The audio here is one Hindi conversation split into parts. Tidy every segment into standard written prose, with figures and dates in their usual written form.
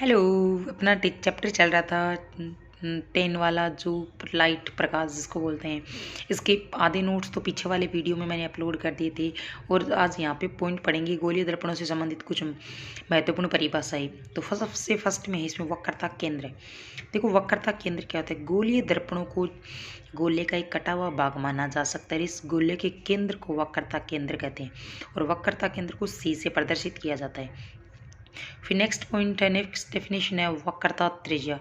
हेलो। अपना चैप्टर चल रहा था 10 वाला, जो लाइट प्रकाश जिसको बोलते हैं। इसके आधे नोट्स तो पीछे वाले वीडियो में मैंने अपलोड कर दिए थे और आज यहाँ पे पॉइंट पढ़ेंगे गोलीय दर्पणों से संबंधित कुछ महत्वपूर्ण परिभाषाएं। तो सबसे फर्स्ट में है इसमें वक्रता केंद्र। देखो वक्रता केंद्र क्या होता है। गोलीय दर्पणों को गोले का एक कटा हुआ भाग माना जा सकता है। इस गोले के केंद्र को वक्रता केंद्र कहते हैं और वक्रता केंद्र को सी से प्रदर्शित किया जाता है। फिर नेक्स्ट पॉइंट है, नेक्स्ट डेफिनेशन है वक्रता त्रिज्या।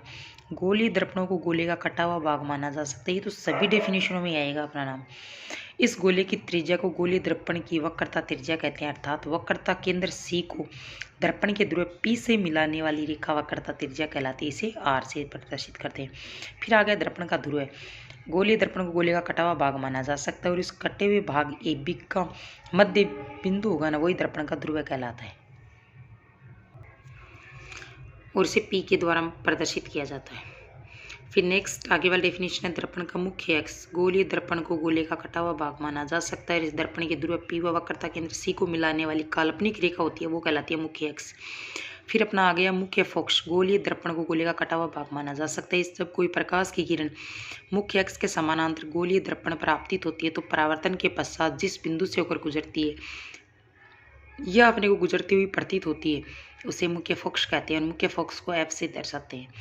गोलीय दर्पणों को गोले का कटा हुआ भाग माना जा सकता है। ये तो सभी डेफिनेशनों में आएगा अपना नाम। इस गोले की त्रिज्या को गोलीय दर्पण की वक्रता त्रिज्या कहते हैं, अर्थात वक्रता केंद्र सी को दर्पण के ध्रुव P से मिलाने वाली रेखा वक्रता त्रिज्या कहलाती है। इसे R से प्रदर्शित करते हैं। फिर आ गया दर्पण का ध्रुव। गोलीय दर्पण को गोले का कटा हुआ भाग माना जा सकता है और इस कटे हुए भाग AB का मध्य बिंदु होगा ना, वही दर्पण का ध्रुव कहलाता है और इसे P के द्वारा प्रदर्शित किया जाता है। फिर नेक्स्ट आगे वाला डेफिनेशन है दर्पण का मुख्य अक्ष। गोलीय दर्पण को गोले का कटा हुआ भाग माना जा सकता है। इस दर्पण के ध्रुव P व वक्रता केंद्र C को मिलाने वाली काल्पनिक रेखा होती है, वो कहलाती है मुख्य अक्ष। फिर अपना आ गया मुख्य फोकस। गोलीय दर्पण को गोले का कटा हुआ भाग माना जा सकता है। जब कोई प्रकाश की किरण मुख्य अक्ष के समानांतर गोलीय दर्पण पर आपतित होती है तो परावर्तन के पश्चात जिस बिंदु से होकर गुजरती है यह अपने को गुजरती हुई प्रतीत होती है, उसे मुख्य फोकस कहते हैं और मुख्य फोकस को F से दर्शाते हैं।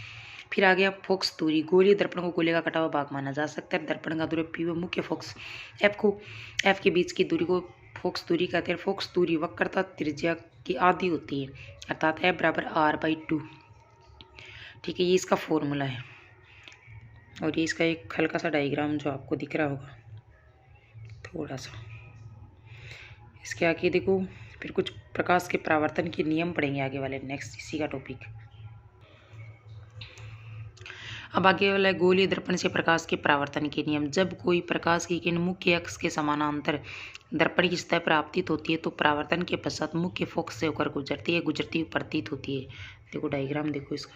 फिर आ गया फोकस दूरी। गोलीय दर्पण को गोले का कटा हुआ भाग माना जा सकता है। दर्पण का ध्रुव P व मुख्य फोकस F के बीच की दूरी को फोकस दूरी कहते हैं। फोकस दूरी वक्रता त्रिज्या की आधी होती है, अर्थात F बराबर R/2। ठीक है, ये इसका फॉर्मूला है और ये इसका एक हल्का सा डायग्राम जो आपको दिख रहा होगा थोड़ा सा। इसके आगे देखो फिर कुछ प्रकाश के परावर्तन के नियम पढ़ेंगे आगे वाले, नेक्स्ट इसी का टॉपिक। अब आगे वाला है गोलीय दर्पण से प्रकाश के परावर्तन के नियम। जब कोई प्रकाश की किरण मुख्य अक्ष के समानांतर दर्पण की सतह पर आपतित होती है तो परावर्तन के पश्चात मुख्य फोकस से होकर गुजरती हुई प्रतीत होती है। देखो डायग्राम देखो इसका,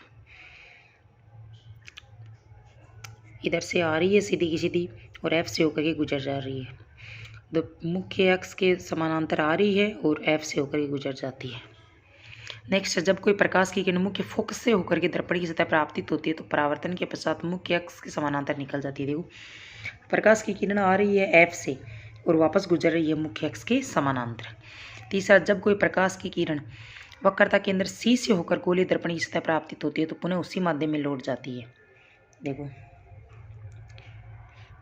इधर से आ रही है सीधी की सीधी और F से होकर के गुजर जा रही है। तो मुख्य अक्ष के समानांतर आ रही है और F से होकर के गुजर जाती है। नेक्स्ट, जब कोई प्रकाश की किरण मुख्य फोकस से होकर के दर्पण की सतह पर आपतित होती है तो परावर्तन के पश्चात मुख्य अक्ष के समानांतर निकल जाती है। देखो प्रकाश की किरण आ रही है F से और वापस गुजर रही है मुख्य अक्ष के समानांतर। तीसरा, जब कोई प्रकाश की किरण वक्रता केंद्र C से होकर गोलीय दर्पण की सतह पर आपतित होती है तो पुनः उसी माध्यम में लौट जाती है। देखो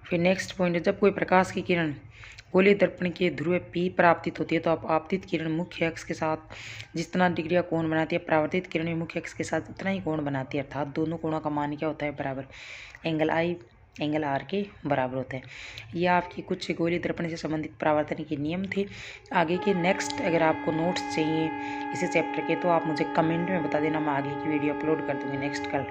फिर नेक्स्ट पॉइंट है, जब कोई प्रकाश की किरण गोलीय दर्पण के ध्रुव P पर आपतित होती है तो आपतित किरण मुख्य अक्ष के साथ जितना डिग्री का कोण बनाती है, परावर्तित किरण भी मुख्य अक्ष के साथ उतना ही कोण बनाती है, अर्थात दोनों कोणों का मान क्या होता है, बराबर। एंगल I एंगल R के बराबर होता है। ये आपकी कुछ गोलीय दर्पण से संबंधित परावर्तन के नियम थे। आगे के नेक्स्ट अगर आपको नोट्स चाहिए इसी चैप्टर के तो आप मुझे कमेंट में बता देना, मैं आगे की वीडियो अपलोड कर दूँगी नेक्स्ट कल।